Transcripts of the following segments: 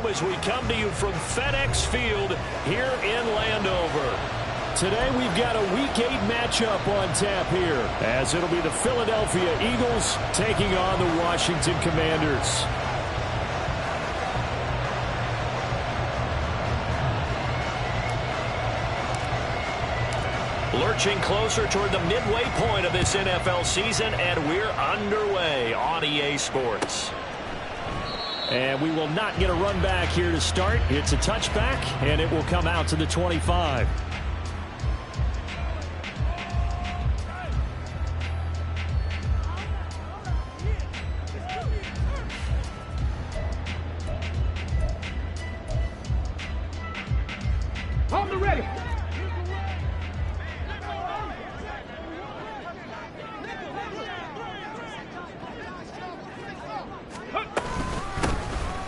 as we come to you from FedEx Field here in Landover. Today we've got a Week 8 matchup on tap here, as it'll be the Philadelphia Eagles taking on the Washington Commanders. Lurching closer toward the midway point of this NFL season, and we're underway on EA Sports. And we will not get a run back here to start. It's a touchback, and it will come out to the 25. Ready.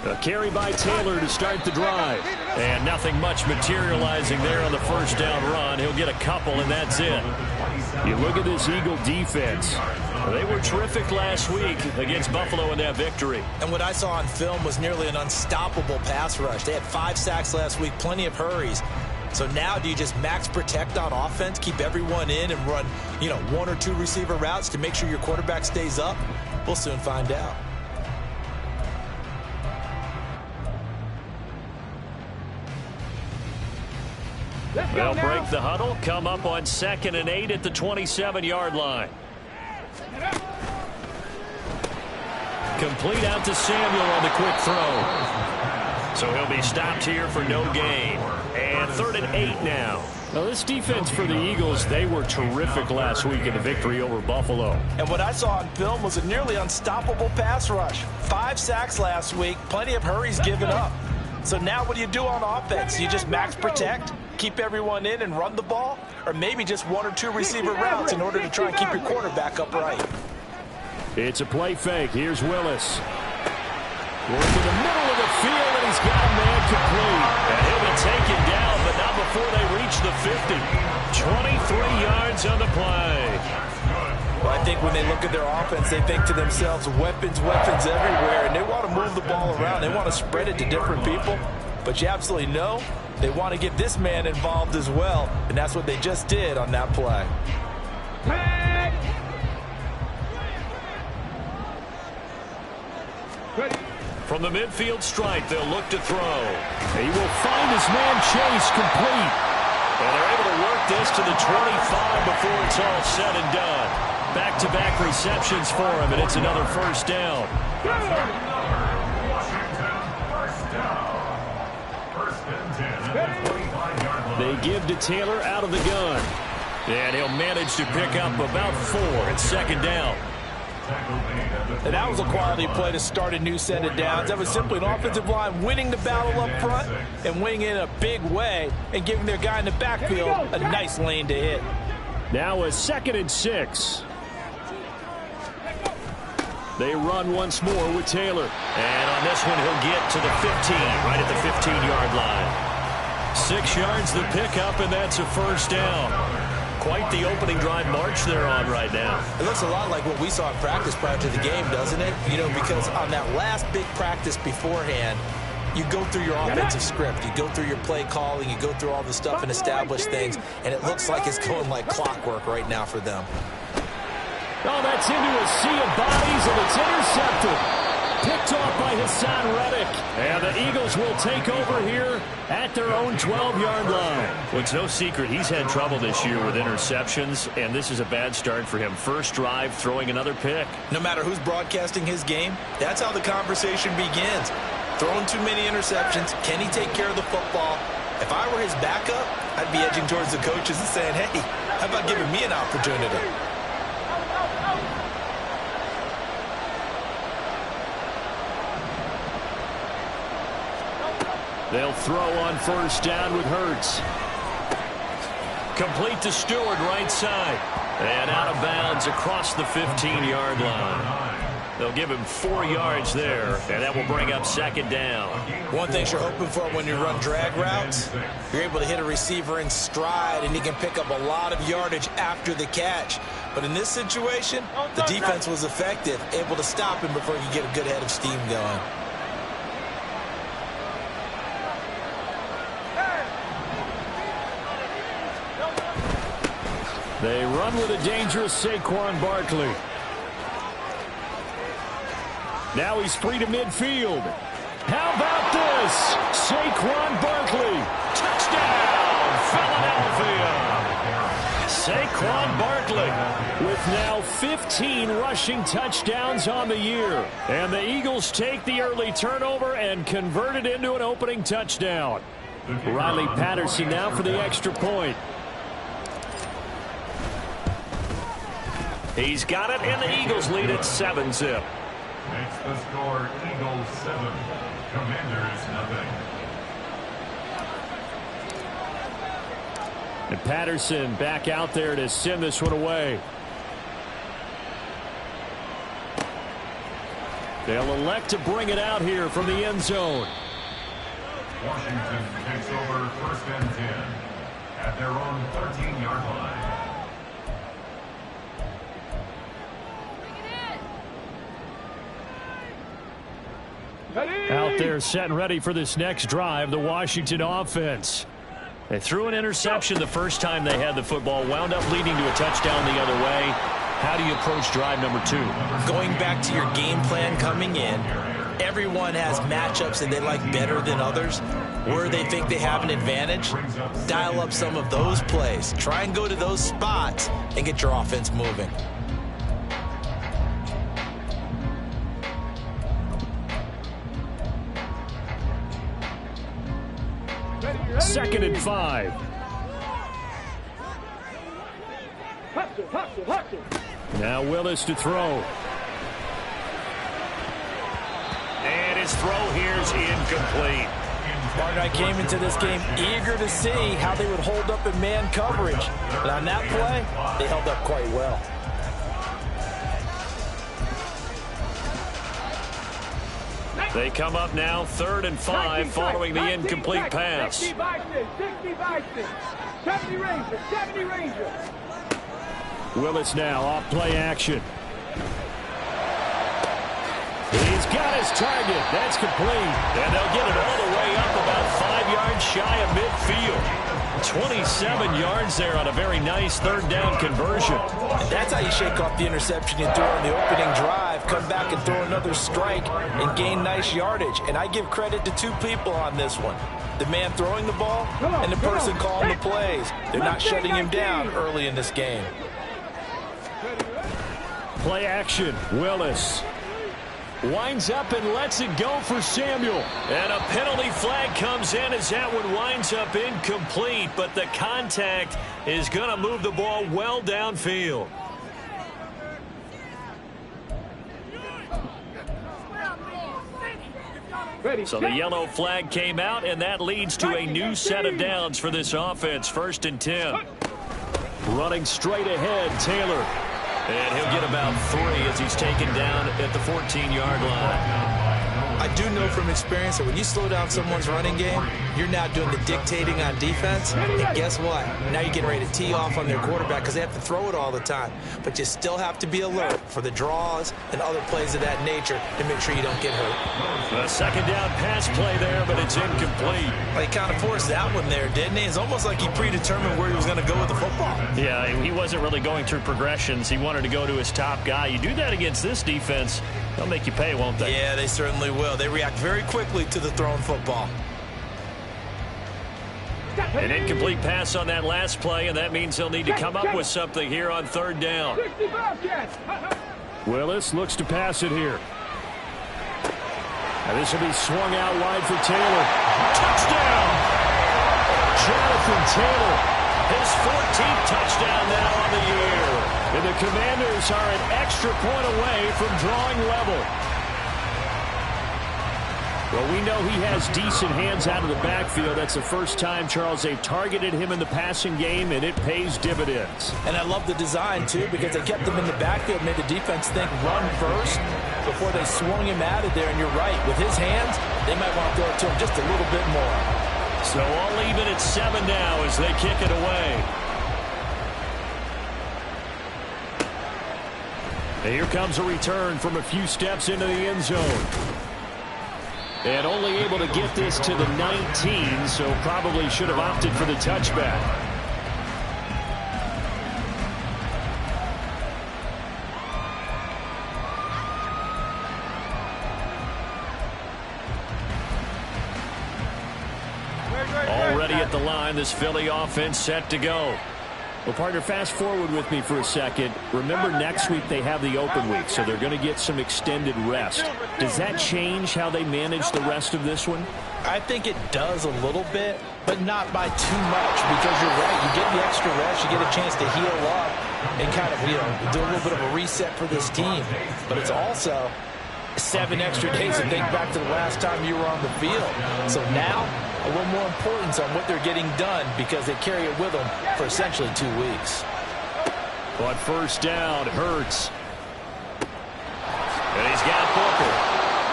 A carry by Taylor to start the drive. And nothing much materializing there on the first down run. He'll get a couple, and that's it. You look at this Eagle defense. They were terrific last week against Buffalo in that victory. And what I saw on film was nearly an unstoppable pass rush. They had 5 sacks last week, plenty of hurries. So now do you just max protect on offense, keep everyone in, and run, 1 or 2 receiver routes to make sure your quarterback stays up? We'll soon find out. They'll break the huddle, come up on 2nd and 8 at the 27-yard line. Complete out to Samuel on the quick throw. So he'll be stopped here for no gain. And 3rd and 8 now. Now this defense for the Eagles, they were terrific last week in the victory over Buffalo. And what I saw on film was a nearly unstoppable pass rush. 5 sacks last week, plenty of hurries given up. So now what do you do on offense? You just max protect, keep everyone in and run the ball? Or maybe just 1 or 2 receiver routes in order to try and keep your quarterback upright? It's a play fake. Here's Willis. Working the middle of the field, and he's got a man complete. And he'll be taken down, but not before they reach the 50. 23 yards on the play. Well, I think when they look at their offense, they think to themselves, weapons everywhere, and they want to move the ball around. They want to spread it to different people. But you absolutely know they want to get this man involved as well, and that's what they just did on that play. From the midfield stripe, they'll look to throw. He will find his man Chase complete. And they're able to work this to the 25 before it's all said and done. Back-to-back receptions for him, and it's another first down. They give to Taylor out of the gun. And he'll manage to pick up about 4 at 2nd down. And that was a quality play to start a new set of downs. That was simply an offensive line winning the battle up front and winning in a big way and giving their guy in the backfield a nice lane to hit. Now a 2nd and 6. They run once more with Taylor. And on this one, he'll get to the 15, right at the 15-yard line. 6 yards the pickup, and that's a first down. Quite the opening drive march they're on right now. It looks a lot like what we saw in practice prior to the game, doesn't it? Because on that last big practice beforehand, you go through your offensive script. You go through your play calling. You go through all the stuff and establish things. And it looks like it's going like clockwork right now for them. Oh, that's into a sea of bodies, and it's intercepted. Picked off by Hassan Reddick. And the Eagles will take over here at their own 12-yard line. Well, it's no secret he's had trouble this year with interceptions, and this is a bad start for him. First drive, throwing another pick. No matter who's broadcasting his game, that's how the conversation begins. Throwing too many interceptions, can he take care of the football? If I were his backup, I'd be edging towards the coaches and saying, hey, how about giving me an opportunity? They'll throw on first down with Hurts. Complete to Stewart, right side. And out of bounds across the 15-yard line. They'll give him 4 yards there, and that will bring up 2nd down. One thing you're hoping for when you run drag routes, you're able to hit a receiver in stride, and he can pick up a lot of yardage after the catch. But in this situation, the defense was effective, able to stop him before you get a good head of steam going. They run with a dangerous Saquon Barkley. Now he's free to midfield. How about this? Saquon Barkley. Touchdown, Philadelphia. Saquon Barkley with now 15 rushing touchdowns on the year. And the Eagles take the early turnover and convert it into an opening touchdown. Riley Patterson now for the extra point. He's got it, and the Eagles lead at 7-zip. Makes the score Eagles 7, Commanders nothing. And Patterson back out there to send this one away. They'll elect to bring it out here from the end zone. Washington takes over 1st and 10 at their own 13-yard line. Out there set and ready for this next drive, the Washington offense. They threw an interception the first time they had the football, wound up leading to a touchdown the other way. How do you approach drive number 2? Going back to your game plan coming in, everyone has matchups that they like better than others. Where they think they have an advantage, dial up some of those plays. Try and go to those spots and get your offense moving. Second and 5. Now Willis to throw. And his throw here is incomplete. Martin, I came into this game eager to see how they would hold up in man coverage. But on that play, they held up quite well. They come up now 3rd and 5 following the incomplete pass. 60 Bison, 70 Rangers. Willis now off play action. He's got his target. That's complete. And they'll get it all the way up about 5 yards shy of midfield. 27 yards there on a very nice 3rd down conversion. And that's how you shake off the interception you threw on the opening drive. Come back and throw another strike and gain nice yardage. And I give credit to 2 people on this one. The man throwing the ball and the person calling the plays. They're not shutting him down early in this game. Play action. Willis winds up and lets it go for Samuel. And a penalty flag comes in as that one winds up incomplete, but the contact is going to move the ball well downfield. So the yellow flag came out, and that leads to a new set of downs for this offense. 1st and 10. Running straight ahead, Taylor. And he'll get about 3 as he's taken down at the 14-yard line. I do know from experience that when you slow down someone's running game, you're now doing the dictating on defense. And guess what? Now you're getting ready to tee off on their quarterback because they have to throw it all the time. But you still have to be alert for the draws and other plays of that nature to make sure you don't get hurt. A 2nd down pass play there, but it's incomplete. Well, he kind of forced that one there, didn't he? It's almost like he predetermined where he was going to go with the football. Yeah, he wasn't really going through progressions. He wanted to go to his top guy. You do that against this defense, they'll make you pay, won't they? Yeah, they certainly will. They react very quickly to the thrown football. An incomplete pass on that last play, and that means they'll need to come up with something here on 3rd down. Willis looks to pass it here. And this will be swung out wide for Taylor. Touchdown! Jonathan Taylor. His 14th touchdown now on the year. And the Commanders are an extra point away from drawing level. Well, we know he has decent hands out of the backfield. That's the first time, Charles, they've targeted him in the passing game, and it pays dividends. And I love the design, too, because they kept him in the backfield, made the defense think run first before they swung him out of there. And you're right, with his hands, they might want to throw it to him just a little bit more. So all even at 7 now as they kick it away. And here comes a return from a few steps into the end zone. And only able to get this to the 19, so probably should have opted for the touchback. Already at the line, this Philly offense set to go. Well, partner, fast forward with me for a second. Remember, next week they have the open week, so they're going to get some extended rest. Does that change how they manage the rest of this one? I think it does a little bit, but not by too much, because you're right. You get the extra rest, you get a chance to heal up and kind of, do a little bit of a reset for this team. But it's also 7 extra days to think back to the last time you were on the field. So now, a little more importance on what they're getting done, because they carry it with them for essentially 2 weeks. But first down, Hurts. And he's got Booker.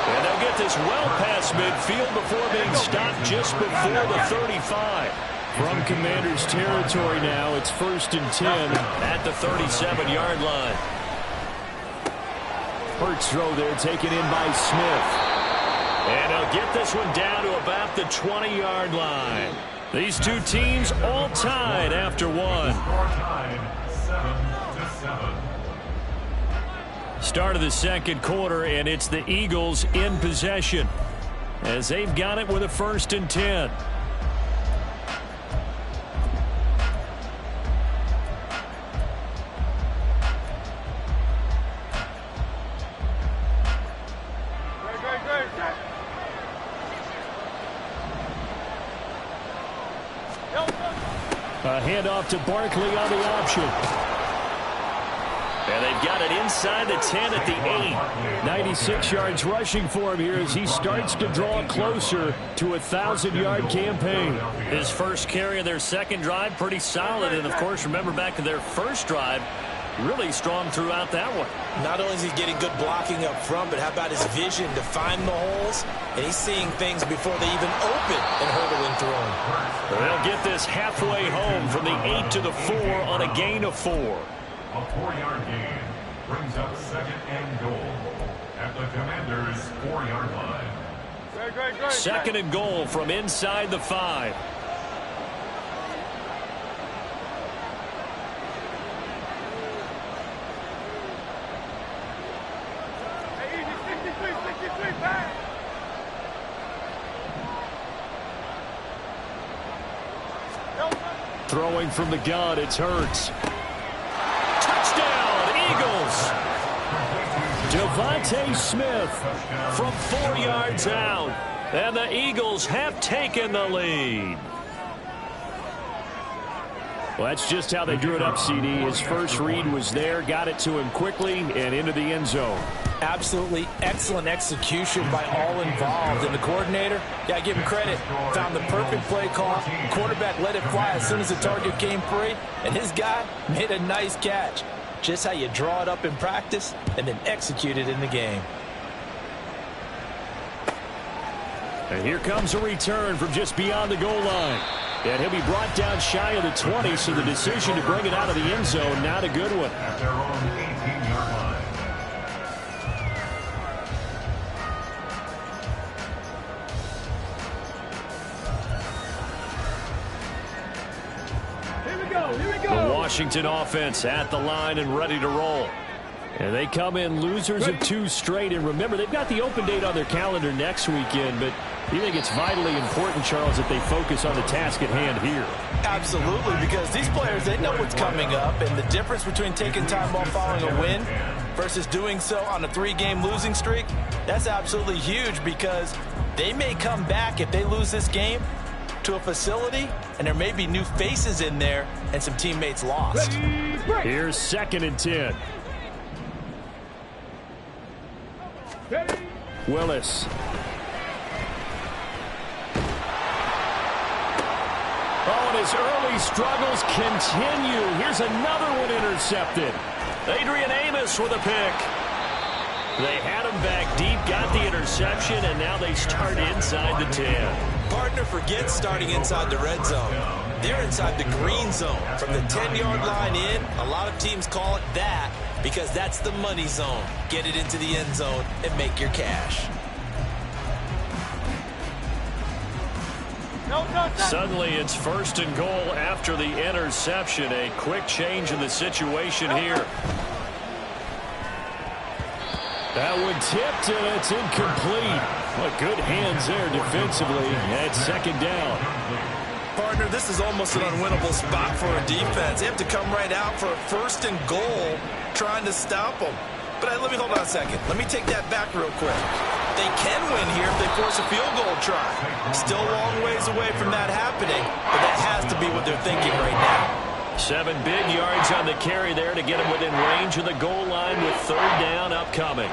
And they'll get this well past midfield before being stopped just before the 35. From Commanders territory now, it's 1st and 10 at the 37-yard line. Hurts throw there, taken in by Smith. And they'll get this one down to about the 20-yard line. These two teams all tied after one. Start of the second quarter, and it's the Eagles in possession as they've got it with a 1st and 10. A handoff to Barkley on the option. And they've got it inside the 10 at the 8. 96 yards rushing for him here as he starts to draw closer to a 1,000-yard campaign. His first carry of their second drive, pretty solid. And, of course, remember back to their first drive, really strong throughout that one. Not only is he getting good blocking up front, but how about his vision to find the holes? And he's seeing things before they even open and hurdling through them. They'll get this halfway home from the 8 to the 4 on a gain of 4. A 4-yard gain brings up 2nd and goal at the Commanders' 4-yard line. 2nd and goal from inside the 5. Throwing from the gun, it's Hurts. Touchdown, Eagles! Devontae Smith from 4 yards out. And the Eagles have taken the lead. Well, that's just how they drew it up, CD. His first read was there, got it to him quickly, and into the end zone. Absolutely excellent execution by all involved. And the coordinator, got to give him credit, found the perfect play call. Quarterback let it fly as soon as the target came free, and his guy made a nice catch. Just how you draw it up in practice and then execute it in the game. And here comes a return from just beyond the goal line. And he'll be brought down shy of the 20, so the decision to bring it out of the end zone, not a good one. At their own 18-yard line. Here we go. The Washington offense at the line and ready to roll. And they come in losers of 2 straight. And remember, they've got the open date on their calendar next weekend, but you think it's vitally important, Charles, that they focus on the task at hand here? Absolutely, because these players, they know what's coming up, and the difference between taking time off following a win versus doing so on a 3-game losing streak, that's absolutely huge, because they may come back if they lose this game to a facility, and there may be new faces in there and some teammates lost. Here's 2nd and 10. Willis. Oh, and his early struggles continue. Here's another one intercepted. Adrian Amos with a pick. They had him back deep, got the interception, and now they start inside the 10. Partner forgets starting inside the red zone. They're inside the green zone. From the 10-yard line in, a lot of teams call it that because that's the money zone. Get it into the end zone and make your cash. Suddenly it's 1st and goal after the interception. A quick change in the situation here. That one tipped, and it's incomplete. Well, good hands there defensively at second down. Partner, this is almost an unwinnable spot for a defense. They have to come right out for a 1st and goal trying to stop them. But let me hold on a second. Let me take that back real quick. They can win here if they force a field goal try. Still a long ways away from that happening, but that has to be what they're thinking right now. 7 big yards on the carry there to get him within range of the goal line with 3rd down upcoming.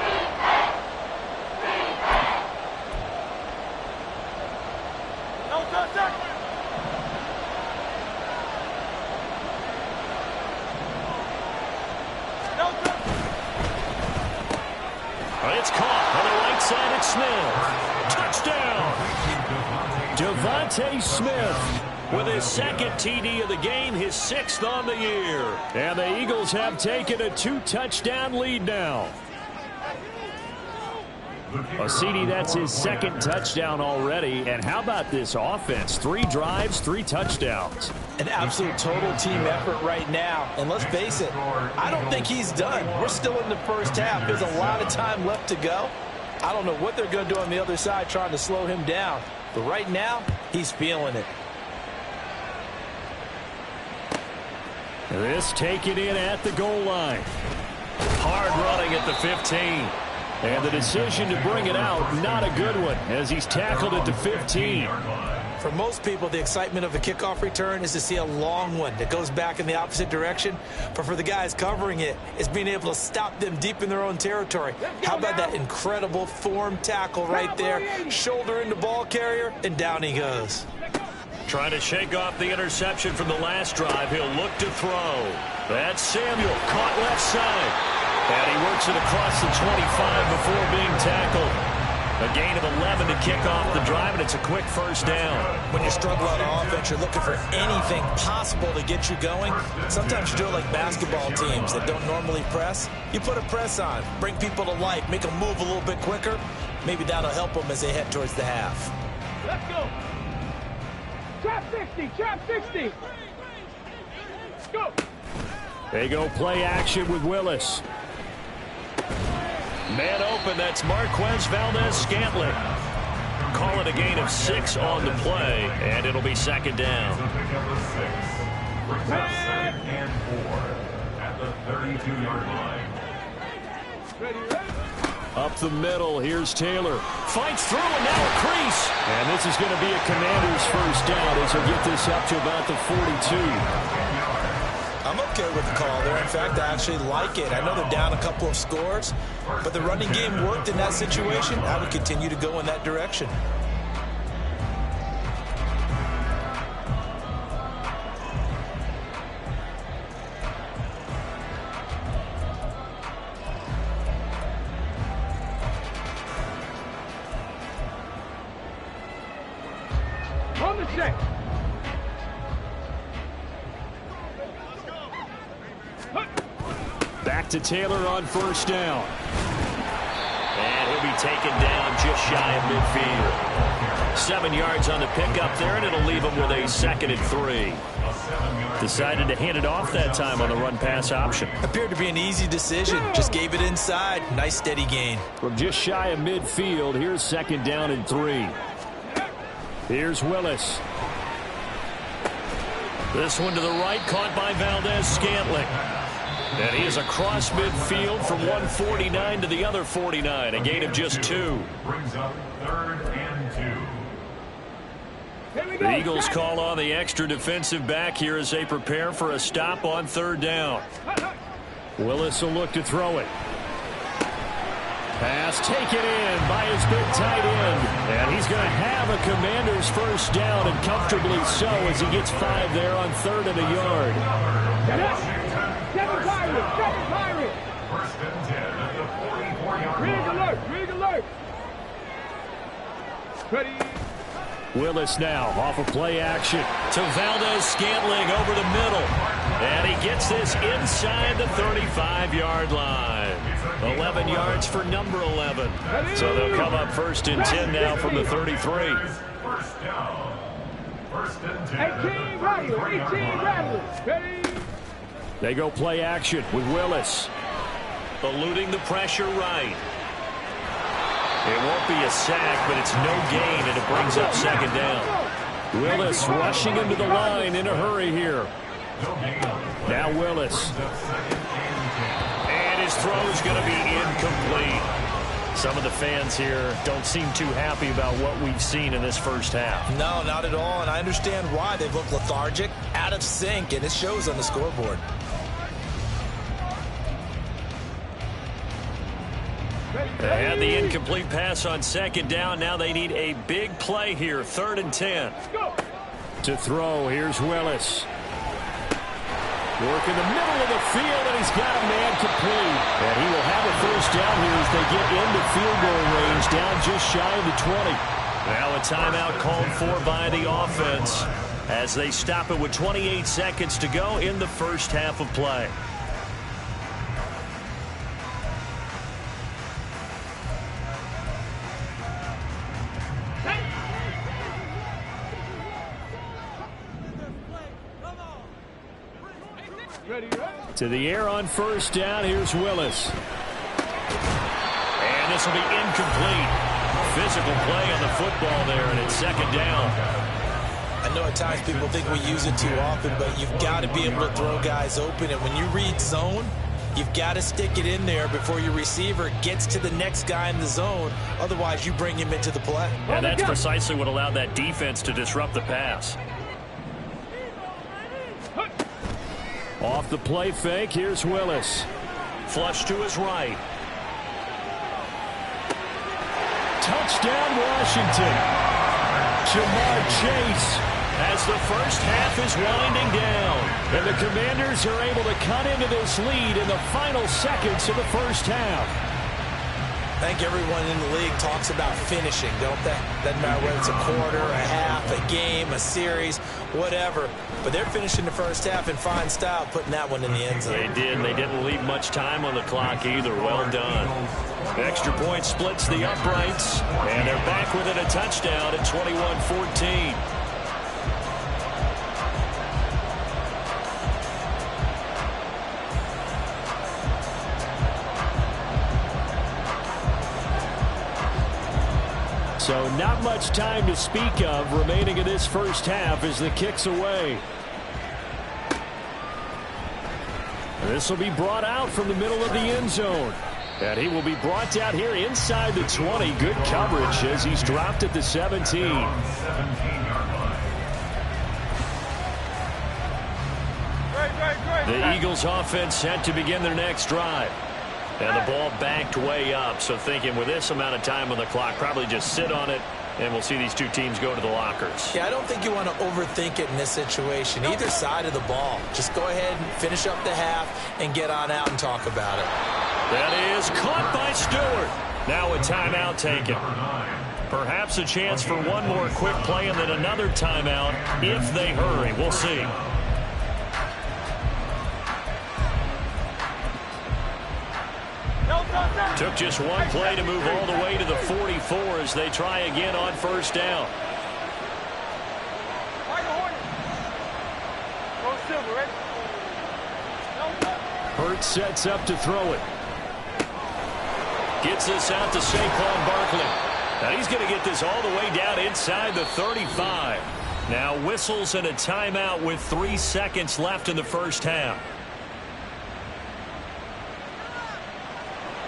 It's caught on the right side. It's Smith. Touchdown. Devontae Smith with his 2nd TD of the game, his 6th on the year. And the Eagles have taken a 2-touchdown lead now. CD, that's his 2nd touchdown already. And how about this offense? 3 drives, 3 touchdowns. An absolute total team effort right now. And let's face it, I don't think he's done. We're still in the first half. There's a lot of time left to go. I don't know what they're going to do on the other side trying to slow him down. But right now, he's feeling it. This taken in at the goal line. Hard running at the 15. And the decision to bring it out, not a good one, as he's tackled at the 15. For most people, the excitement of a kickoff return is to see a long one that goes back in the opposite direction. But for the guys covering it, it's being able to stop them deep in their own territory. How about that incredible form tackle right there? Shoulder into ball carrier, and down he goes. Trying to shake off the interception from the last drive. He'll look to throw. That's Samuel, caught left side. And he works it across the 25 before being tackled. A gain of 11 to kick off the drive, and it's a quick 1st down. When you struggle on offense, you're looking for anything possible to get you going. Sometimes you do it like basketball teams that don't normally press. You put a press on, bring people to life, make them move a little bit quicker. Maybe that'll help them as they head towards the half. Let's go. Trap 60, trap 60. Go. They go play action with Willis. Man open, that's Marquez Valdez-Scantling. Call it a gain of 6 on the play, and it'll be 2nd down. Brings up 2nd and 4 at the 32-yard line. Up the middle, here's Taylor. Fights through, and now a crease. And this is going to be a Commanders 1st down as he'll get this up to about the 42. I'm okay with the call there. In fact, I actually like it. I know they're down a couple of scores, but the running game worked in that situation. I would continue to go in that direction. On the check. Back to Taylor on 1st down. And he'll be taken down just shy of midfield. 7 yards on the pickup there, and it'll leave him with a 2nd and 3. Decided to hand it off that time on the run-pass option. Appeared to be an easy decision. Just gave it inside. Nice steady gain. From just shy of midfield, here's 2nd down and 3. Here's Willis. This one to the right, caught by Valdez-Scantling. And he is across midfield from 149 to the other 49. A gain of just 2. Brings up 3rd and 2. The Eagles call on the extra defensive back here as they prepare for a stop on 3rd down. Willis will look to throw it. Pass taken in by his big tight end. And he's going to have a Commanders 1st down, and comfortably so, as he gets 5 there on 3rd and a yard. Seven Pirate. 1st and 10 at the 44-yard line. Rig alert. Ready. Willis now off of play action. To Valdez-Scantling over the middle. And he gets this inside the 35-yard line. 11 yards for number 11. So they'll come up 1st and 10 now from the 33. 1st down. 1st and 10. 18 Rattlers. Ready. They go play action with Willis. Eluding the pressure right. It won't be a sack, but it's no gain, and it brings up second down. Willis rushing into the line in a hurry here. Now Willis. And his throw's going to be incomplete. Some of the fans here don't seem too happy about what we've seen in this first half. No, not at all, and I understand why. They've looked lethargic, out of sync, and it shows on the scoreboard. They had the incomplete pass on second down. Now they need a big play here, 3rd and 10. To throw, here's Willis. Work in the middle of the field, and he's got a man complete. And he will have a first down here as they get into field goal range, down just shy of the 20. Now a timeout called for by the offense as they stop it with 28 seconds to go in the first half of play. To the air on first down, here's Willis. And this will be incomplete. Physical play on the football there, and it's second down. I know at times people think we use it too often, but you've got to be able to throw guys open. And when you read zone, you've got to stick it in there before your receiver gets to the next guy in the zone. Otherwise, you bring him into the play. And that's precisely what allowed that defense to disrupt the pass. Off the play fake, here's Willis. Flush to his right. Touchdown, Washington. Jamar Chase. As the first half is winding down. And the Commanders are able to cut into this lead in the final seconds of the first half. I think everyone in the league talks about finishing, don't they? Doesn't matter whether it's a quarter, a half, a game, a series, whatever. But they're finishing the first half in fine style, putting that one in the end zone. They did. They didn't leave much time on the clock either. Well done. Extra point splits the uprights, and they're back within a touchdown at 21-14. So not much time to speak of remaining in this first half as the kick's away. This will be brought out from the middle of the end zone. And he will be brought down here inside the 20. Good coverage as he's dropped at the 17. The Eagles offense set to begin their next drive. And the ball backed way up, so thinking with this amount of time on the clock, probably just sit on it, and we'll see these two teams go to the lockers. Yeah, I don't think you want to overthink it in this situation. Either side of the ball. Just go ahead and finish up the half and get on out and talk about it. That is caught by Stewart. Now a timeout taken. Perhaps a chance for one more quick play and then another timeout if they hurry. We'll see. Took just one play to move all the way to the 44 as they try again on first down. Hurts sets up to throw it. Gets this out to Saquon Barkley. Now he's going to get this all the way down inside the 35. Now whistles and a timeout with 3 seconds left in the first half.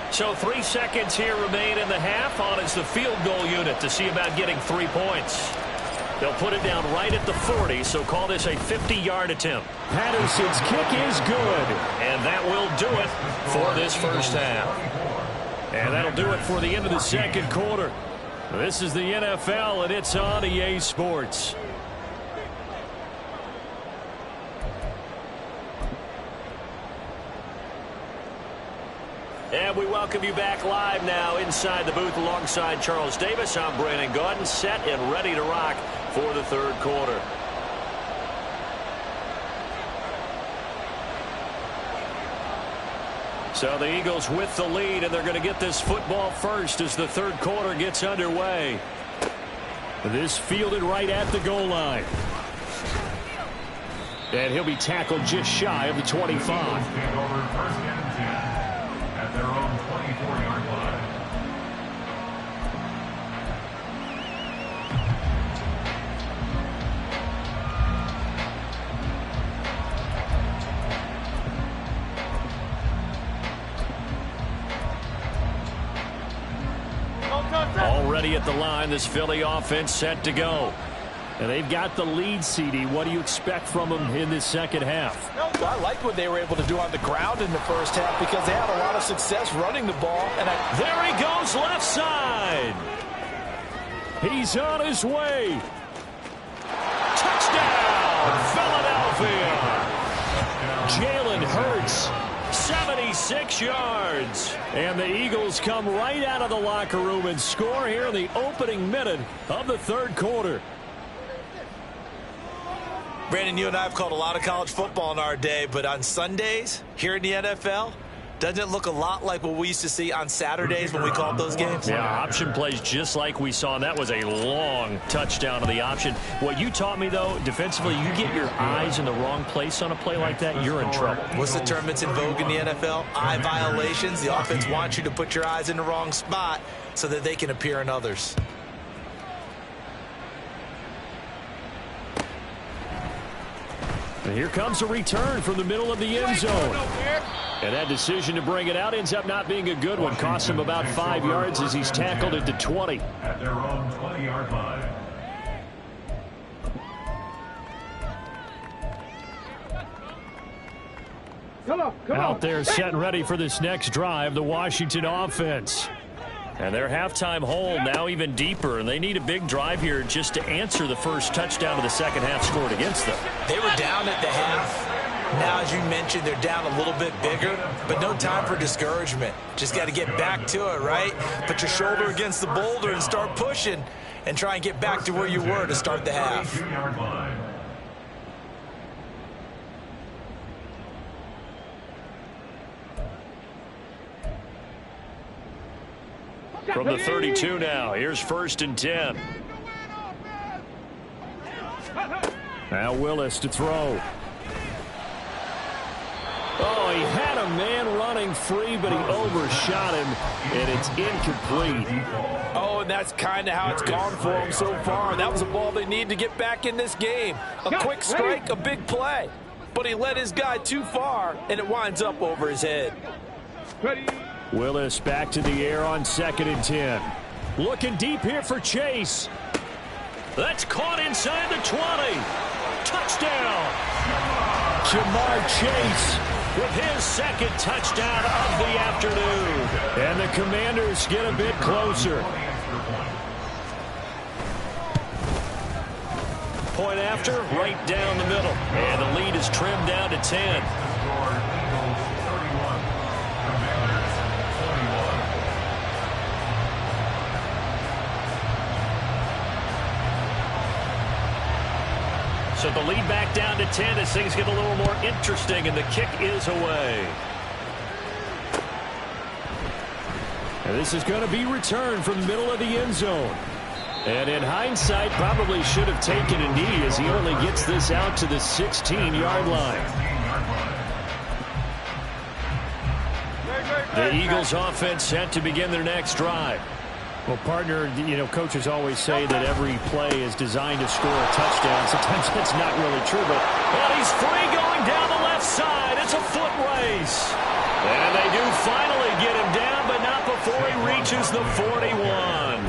So 3 seconds here remain in the half. On is the field goal unit to see about getting 3 points. They'll put it down right at the 40, so call this a 50-yard attempt. Patterson's kick is good. And that will do it for this first half. And that'll do it for the end of the second quarter. This is the NFL, and it's on EA Sports. And we welcome you back live now inside the booth alongside Charles Davis. I'm Brandon Gaudin, set and ready to rock for the third quarter. So the Eagles with the lead, and they're going to get this football first as the third quarter gets underway. This fielded right at the goal line. And he'll be tackled just shy of the 25. ready at the line. This Philly offense set to go. And they've got the lead, CD. What do you expect from them in this second half? Well, I like what they were able to do on the ground in the first half because they had a lot of success running the ball. And there he goes, left side. He's on his way. Touchdown, Philadelphia. Jalen Hurts, 76 yards. And the Eagles come right out of the locker room and score here in the opening minute of the third quarter. Brandon, you and I have called a lot of college football in our day, but on Sundays here in the NFL, doesn't it look a lot like what we used to see on Saturdays when we called those games? Yeah, option plays just like we saw, and that was a long touchdown to the option. What you taught me, though, defensively, you get your eyes in the wrong place on a play like that, you're in trouble. What's the term that's in vogue in the NFL? Eye violations. The offense wants you to put your eyes in the wrong spot so that they can appear in others. And here comes a return from the middle of the end zone. And that decision to bring it out ends up not being a good one. Cost him about 5 yards as he's tackled at the 20. At their own 20-yard line. Out there set and ready for this next drive, the Washington offense. And their halftime hole now even deeper, and they need a big drive here just to answer the first touchdown of the second half scored against them. They were down at the half. Now, as you mentioned, they're down a little bit bigger, but no time for discouragement. Just got to get back to it, right? Put your shoulder against the boulder and start pushing and try and get back to where you were to start the half. From the 32 now, here's 1st and 10. Now Willis to throw. Oh, he had a man running free, but he overshot him, and it's incomplete. Oh, and that's kind of how it's gone for him so far. That was a ball they need to get back in this game. A quick strike, a big play. But he led his guy too far, and it winds up over his head. Willis back to the air on 2nd and 10. Looking deep here for Chase. That's caught inside the 20. Touchdown. Jamar Chase with his second touchdown of the afternoon. And the Commanders get a bit closer. Point after, right down the middle. And the lead is trimmed down to 10. So the lead back down to 10 as things get a little more interesting, and the kick is away. And this is going to be returned from the middle of the end zone. And in hindsight, probably should have taken a knee as he only gets this out to the 16-yard line. The Eagles offense set to begin their next drive. Well, partner, you know, coaches always say that every play is designed to score a touchdown. Sometimes that's not really true, but he's free going down the left side. It's a foot race. And they do finally get him down, but not before he reaches the 41.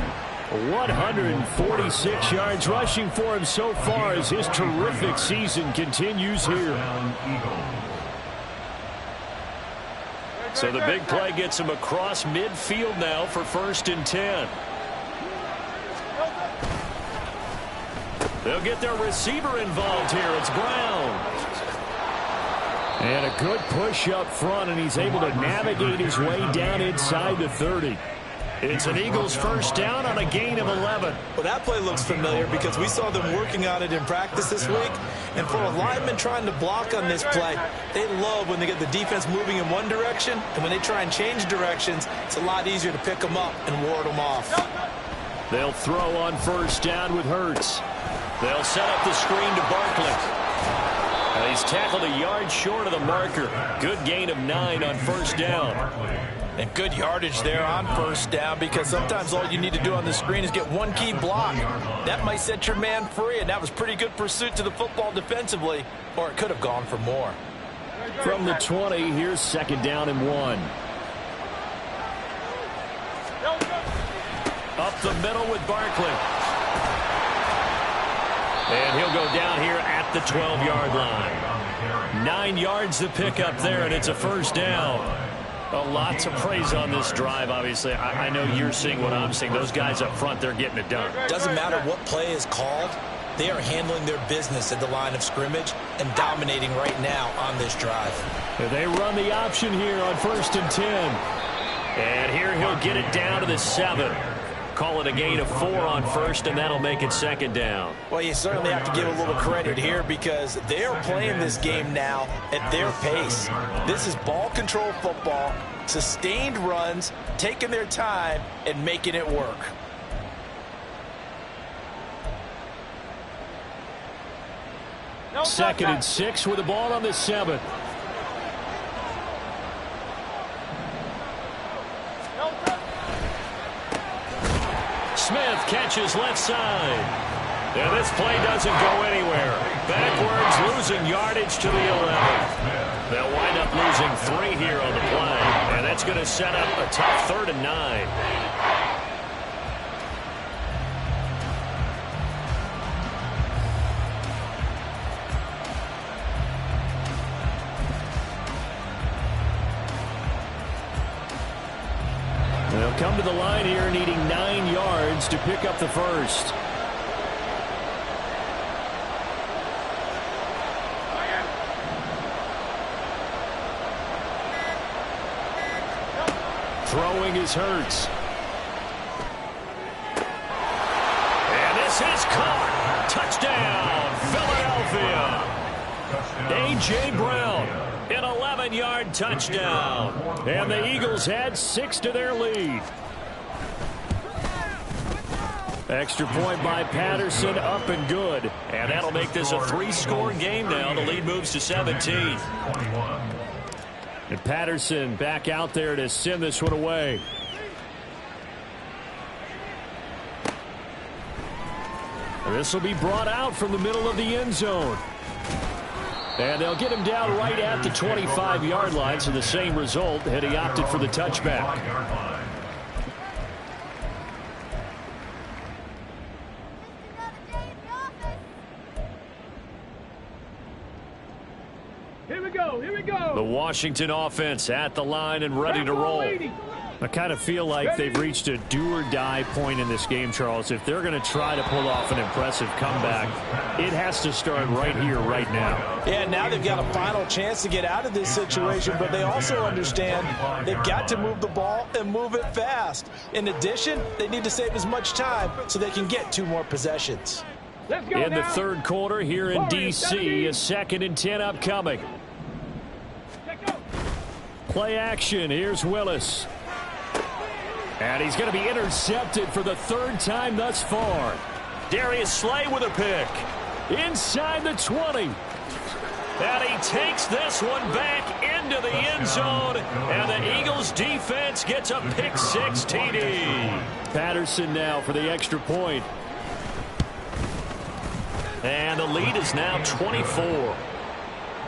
146 yards rushing for him so far as his terrific season continues here. So the big play gets him across midfield now for 1st and 10. They'll get their receiver involved here. It's Brown. And a good push up front, and he's able to navigate his way down inside the 30. It's an Eagles first down on a gain of 11. Well, that play looks familiar because we saw them working on it in practice this week. And for a lineman trying to block on this play, they love when they get the defense moving in one direction. And when they try and change directions, it's a lot easier to pick them up and ward them off. They'll throw on 1st down with Hurts. They'll set up the screen to Barkley. And he's tackled a yard short of the marker. Good gain of 9 on 1st down. And good yardage there on 1st down because sometimes all you need to do on the screen is get one key block. That might set your man free, and that was pretty good pursuit to the football defensively, or it could have gone for more. From the 20, here's 2nd down and 1. Up up the middle with Barkley. And he'll go down here at the 12-yard line. 9 yards to pick up there, and it's a first down. A lot to praise on this drive, obviously. I know you're seeing what I'm seeing. Those guys up front, they're getting it done. Doesn't matter what play is called. They are handling their business at the line of scrimmage and dominating right now on this drive. They run the option here on 1st and 10. And here he'll get it down to the 7. Call it a gain of 4 on 1st, and that'll make it 2nd down. Well, you certainly have to give a little credit here because they are playing this game now at their pace. This is ball control football, sustained runs, taking their time, and making it work. Second and 6 with the ball on the 7. Smith catches left side. And this play doesn't go anywhere. Backwards, losing yardage to the 11. They'll wind up losing 3 here on the play. And that's going to set up a tough 3rd and 9. They'll come to the line here needing 9 yards to pick up the first. Throwing is Hurts. And this is caught. Touchdown, Philadelphia. A.J. Brown. An 11-yard touchdown. And the Eagles had 6 to their lead. Extra point by Patterson, up and good. And that'll make this a 3-score game now. The lead moves to 17. And Patterson back out there to send this one away. And this will be brought out from the middle of the end zone. And they'll get him down right at the 25-yard line, so the same result had he opted for the touchback. Here we go, here we go. The Washington offense at the line and ready to roll. I kind of feel like they've reached a do-or-die point in this game, Charles. If they're going to try to pull off an impressive comeback, it has to start right here, right now. Yeah, now they've got a final chance to get out of this situation, but they also understand they've got to move the ball and move it fast. In addition, they need to save as much time so they can get 2 more possessions. Let's go In the now. 3rd quarter here in D.C., a 2nd and 10 upcoming. Play action. Here's Willis. And he's going to be intercepted for the 3rd time thus far. Darius Slay with a pick. Inside the 20. And he takes this one back into the end zone. And the Eagles defense gets a pick-6 TD. Patterson now for the extra point. And the lead is now 24.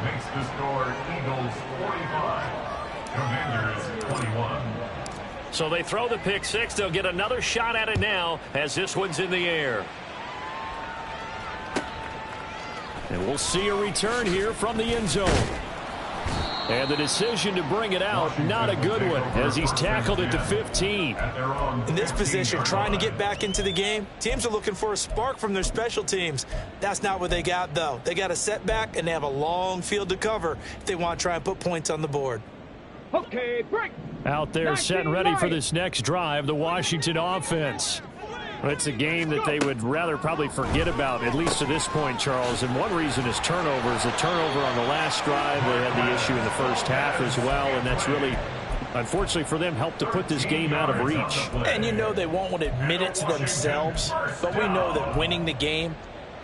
Makes the score Eagles 45, Commanders 21. So they throw the pick-6. They'll get another shot at it now as this one's in the air. And we'll see a return here from the end zone. And the decision to bring it out, not a good one, as he's tackled at the 15. In this position, trying to get back into the game, teams are looking for a spark from their special teams. That's not what they got, though. They got a setback, and they have a long field to cover if they want to try and put points on the board. Okay, break. Out there set and ready for this next drive, the Washington offense. It's a game that they would rather probably forget about, at least to this point, Charles. And one reason is turnovers. A turnover on the last drive. They had the issue in the first half as well, and that's really, unfortunately for them, helped to put this game out of reach. And you know they won't want to admit it to themselves, but we know that winning the game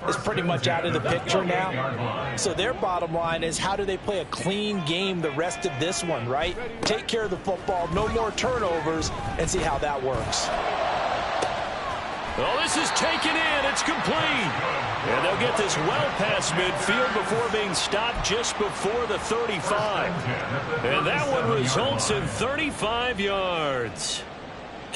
is pretty much out of the picture now. So their bottom line is, how do they play a clean game the rest of this one, right? Take care of the football, no more turnovers, and see how that works. Oh, this is taken in. It's complete. And they'll get this well past midfield before being stopped just before the 35. And that one results in 35 yards.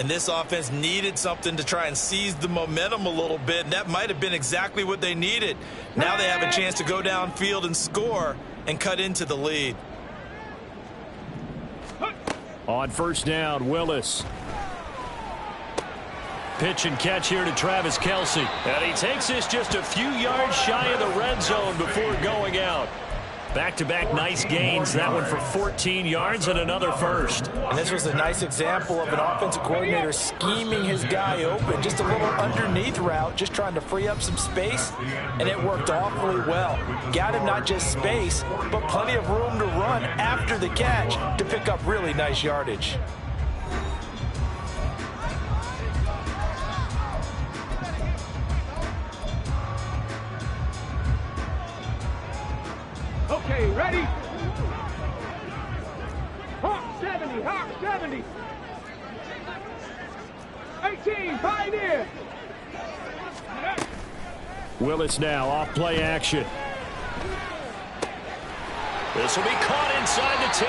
And this offense needed something to try and seize the momentum a little bit, and that might have been exactly what they needed. Now they have a chance to go downfield and score and cut into the lead. On first down, Willis. Pitch and catch here to Travis Kelce. And he takes this just a few yards shy of the red zone before going out. Back-to-back nice gains. That one for 14 yards and another first. And this was a nice example of an offensive coordinator scheming his guy open. Just a little underneath route, just trying to free up some space, and it worked awfully well. Got him not just space, but plenty of room to run after the catch to pick up really nice yardage. Okay, ready? Hawk 70, Hawk 70. 18, Pioneer. Willis now off play action. This will be caught inside the 10.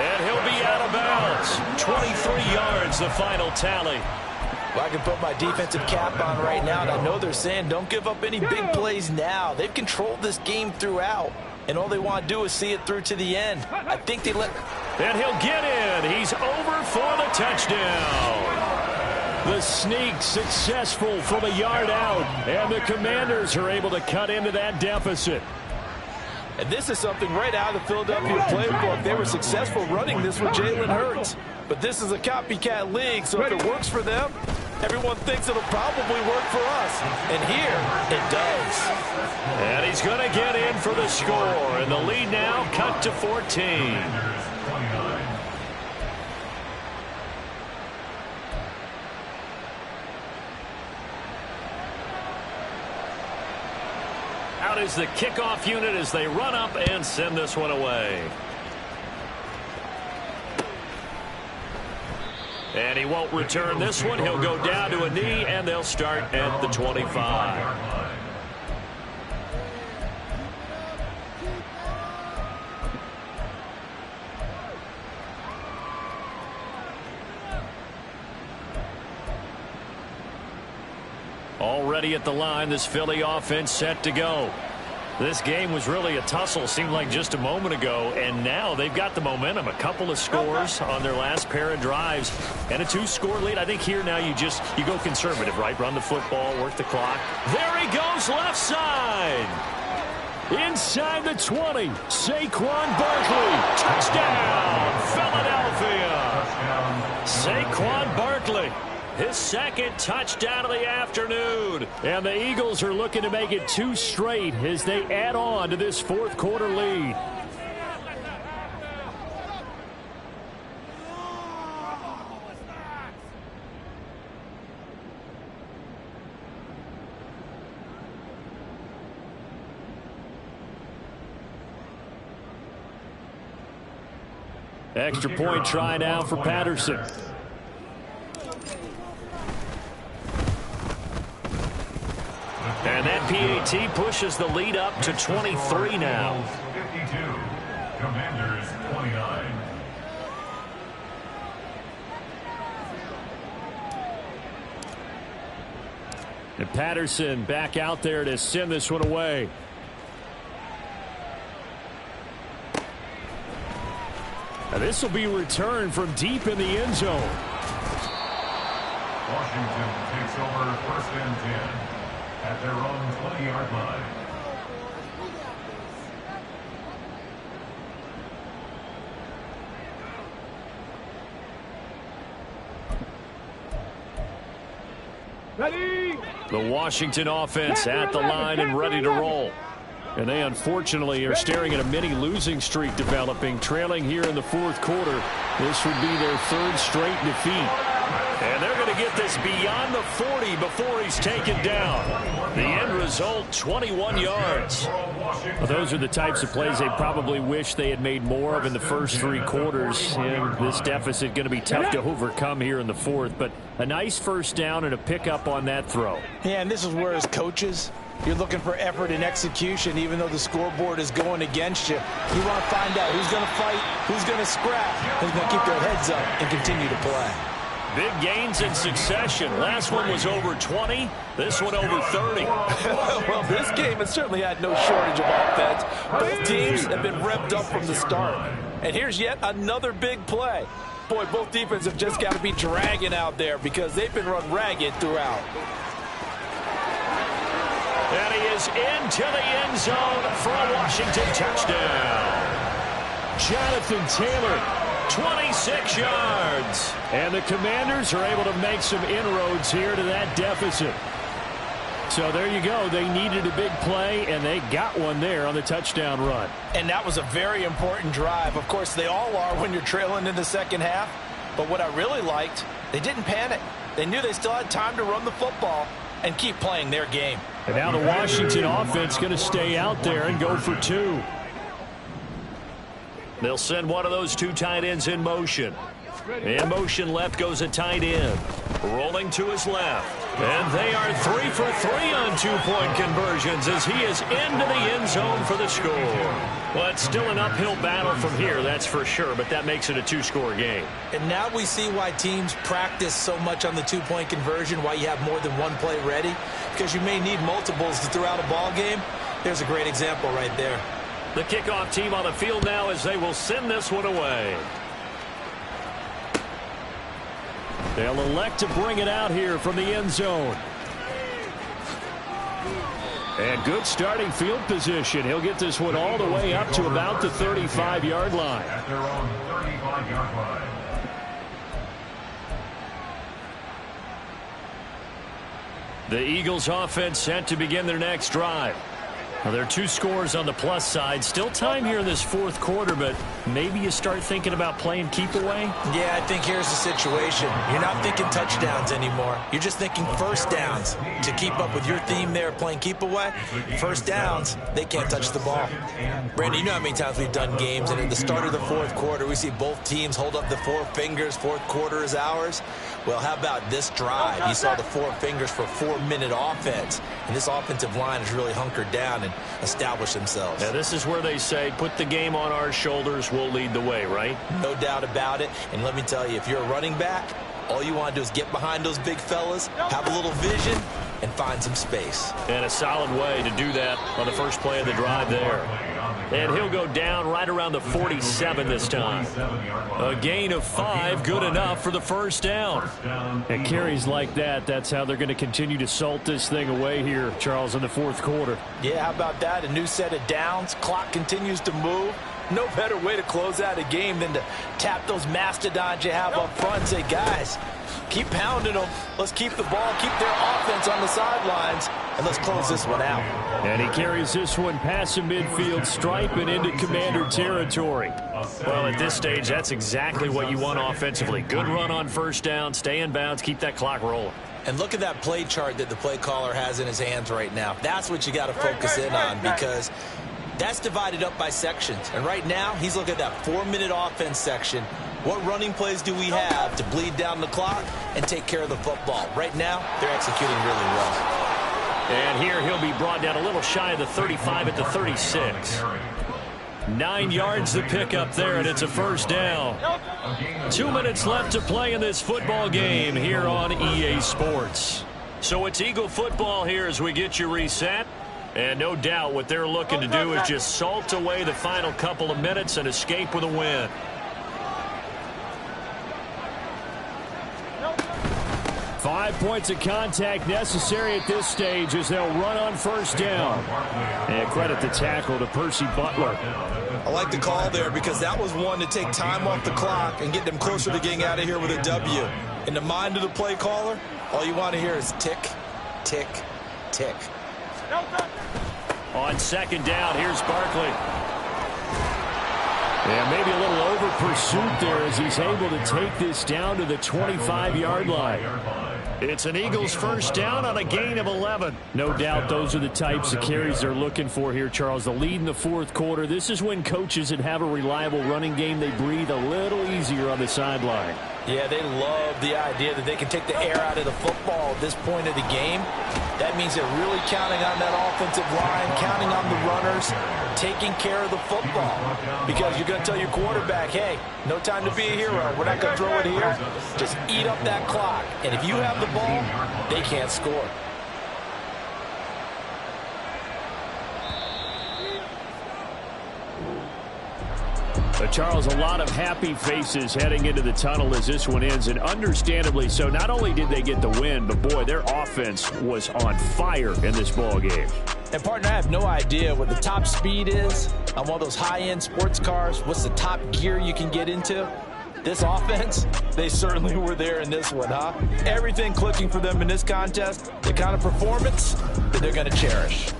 And he'll be out of bounds. 23 yards, the final tally. Well, I can put my defensive cap on right now, and I know they're saying don't give up any big plays now. They've controlled this game throughout, and all they want to do is see it through to the end. I think they let... And he'll get in. He's over for the touchdown. The sneak successful from a yard out, and the Commanders are able to cut into that deficit. And this is something right out of the Philadelphia playbook. They were successful running this with Jalen Hurts. But this is a copycat league, so if it works for them, everyone thinks it'll probably work for us. And here, it does. And he's going to get in for the score. And the lead now cut to 14. Out is the kickoff unit as they run up and send this one away. And he won't return this one. He'll go down to a knee, and they'll start at the 25. Already at the line, this Philly offense set to go. This game was really a tussle, seemed like just a moment ago, and now they've got the momentum. A couple of scores on their last pair of drives and a 2-score lead. I think here now you go conservative, right? Run the football, work the clock. There he goes, left side. Inside the 20, Saquon Barkley. Touchdown, Philadelphia. Saquon Barkley. His second touchdown of the afternoon. And the Eagles are looking to make it 2 straight as they add on to this fourth quarter lead. Extra point try now for Patterson. And that PAT pushes the lead up to 23 now. 52, Commanders 29. And Patterson back out there to send this one away. Now this will be returned from deep in the end zone. Washington takes over first and 10 at their own 20-yard line. Ready? The Washington offense at the line and ready to roll. And they unfortunately are staring at a mini losing streak developing, trailing here in the fourth quarter. This would be their 3rd straight defeat. And they're going to get this beyond the 40 before he's taken down. The end result, 21 yards. Well, those are the types of plays they probably wish they had made more of in the first 3 quarters. And this deficit going to be tough to overcome here in the fourth. But a nice first down and a pickup on that throw. Yeah, and this is where as coaches, you're looking for effort and execution, even though the scoreboard is going against you. You want to find out who's going to fight, who's going to scrap, who's going to keep their heads up and continue to play. Big gains in succession. Last one was over 20. This one over 30. Well, this game has certainly had no shortage of offense. Both teams have been revved up from the start. And here's yet another big play. Boy, both defenses have just got to be dragging out there because they've been run ragged throughout. And he is into the end zone for a Washington touchdown. Jonathan Taylor, 26 yards. And the Commanders are able to make some inroads here to that deficit. So there you go. They needed a big play, and they got one there on the touchdown run. And that was a very important drive. Of course, they all are when you're trailing in the second half. But what I really liked, they didn't panic. They knew they still had time to run the football and keep playing their game. And now the Washington offense going to stay out there and go for two. They'll send one of those two tight ends in motion. In motion left goes a tight end. Rolling to his left. And they are 3 for 3 on two-point conversions as he is into the end zone for the score. Well, it's still an uphill battle from here, that's for sure, but that makes it a two-score game. And now we see why teams practice so much on the two-point conversion, why you have more than one play ready, because you may need multiples to throw out a ball game. There's a great example right there. The kickoff team on the field now as they will send this one away. They'll elect to bring it out here from the end zone. And good starting field position. He'll get this one all the way up to about the 35-yard line. At their own 35-yard line. The Eagles offense set to begin their next drive. Now, there are two scores on the plus side. Still time here in this fourth quarter, but maybe you start thinking about playing keep away? Yeah, I think here's the situation. You're not thinking touchdowns anymore. You're just thinking first downs. To keep up with your theme there, playing keep away, first downs, they can't touch the ball. Brandon, you know how many times we've done games, and at the start of the fourth quarter, we see both teams hold up the four fingers, fourth quarter is ours. Well, how about this drive? You saw the four fingers for 4-minute offense, and this offensive line has really hunkered down and established themselves. Now, this is where they say, put the game on our shoulders, we'll lead the way, right? No doubt about it. And let me tell you, if you're a running back, all you want to do is get behind those big fellas, have a little vision, and find some space. And a solid way to do that on the first play of the drive there. And he'll go down right around the 47 this time. A gain of 5, good enough for the first down. And carries like that, that's how they're going to continue to salt this thing away here, Charles, in the fourth quarter. Yeah, how about that? A new set of downs. Clock continues to move. No better way to close out a game than to tap those mastodons you have up front and say, guys, keep pounding them. Let's keep the ball, keep their offense on the sidelines, and let's close this one out. And he carries this one past the midfield stripe and into Commander territory. Well, at this stage, that's exactly what you want offensively. Good run on first down, stay in bounds, keep that clock rolling. And look at that play chart that the play caller has in his hands right now. That's what you got to focus in on, because that's divided up by sections. And right now, he's looking at that 4-minute offense section. What running plays do we have to bleed down the clock and take care of the football? Right now, they're executing really well. And here he'll be brought down a little shy of the 35 at the 36. 9 yards to pick up there, and it's a first down. 2 minutes left to play in this football game here on EA Sports. So it's Eagle football here as we get you reset. And no doubt what they're looking to do is just salt away the final couple of minutes and escape with a win. Five points of contact necessary at this stage as they'll run on first down. And credit the tackle to Percy Butler. I like the call there because that was one to take time off the clock and get them closer to getting out of here with a W. In the mind of the play caller, all you want to hear is tick, tick, tick. On second down, here's Barkley. Yeah, maybe a little over pursuit there as he's able to take this down to the 25-yard line. It's an Eagles first down on a gain of 11. No doubt those are the types of carries they're looking for here, Charles. The lead in the fourth quarter. This is when coaches that have a reliable running game, they breathe a little easier on the sideline. Yeah, they love the idea that they can take the air out of the football at this point of the game. That means they're really counting on that offensive line, counting on the runners, taking care of the football. Because you're going to tell your quarterback, hey, no time to be a hero. We're not going to throw it here. Just eat up that clock. And if you have the ball, they can't score. But Charles, a lot of happy faces heading into the tunnel as this one ends, and understandably so. Not only did they get the win, but boy, their offense was on fire in this ball game. And partner, I have no idea what the top speed is on one of those high-end sports cars. What's the top gear you can get into? This offense, they certainly were there in this one, huh? Everything clicking for them in this contest, the kind of performance that they're going to cherish.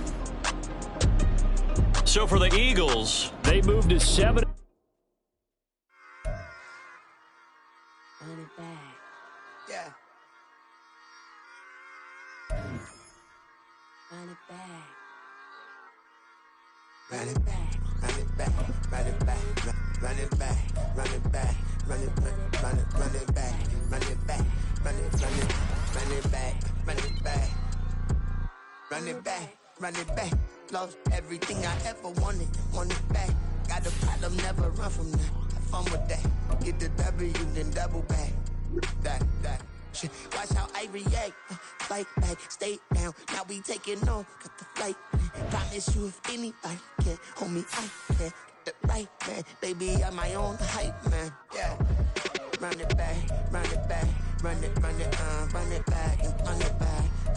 So for the Eagles, they moved to 7. Run it back. Yeah. Run it back. Run it back, run it back, run it back, run it back, run it back, run it back, run it back, run it back, run it back, run it back, run it back, run it back. Lost everything I ever wanted it back. Got a problem, never run from that. Have fun with that. Get the W, then double back. That. Shit. Watch how I react. Fight back, stay down. Now we taking on. Got the flight. Promise you if anybody can hold me, I can. Get the right man. Baby, I'm my own hype man. Yeah. Run it back, run it back, run it back, and run it back,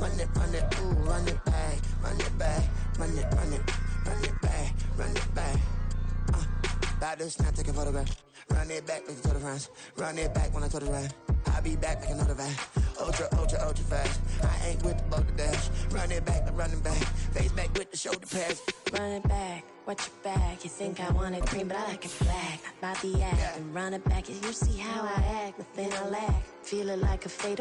run it, ooh, run it back, run it back, run it back, run it back. About this, now take a photograph. Run it back like the total France. Run it back when I total ride. I'll be back like another van. Ultra fast. I ain't with the boat to dash. Run it back, I'm running back. Face back with the shoulder pads. Run it back, watch your back. You think I want it cream, but I like it black. Not about the act. And run it back, you see how I act. Nothing I lack. Feel it like a fatal.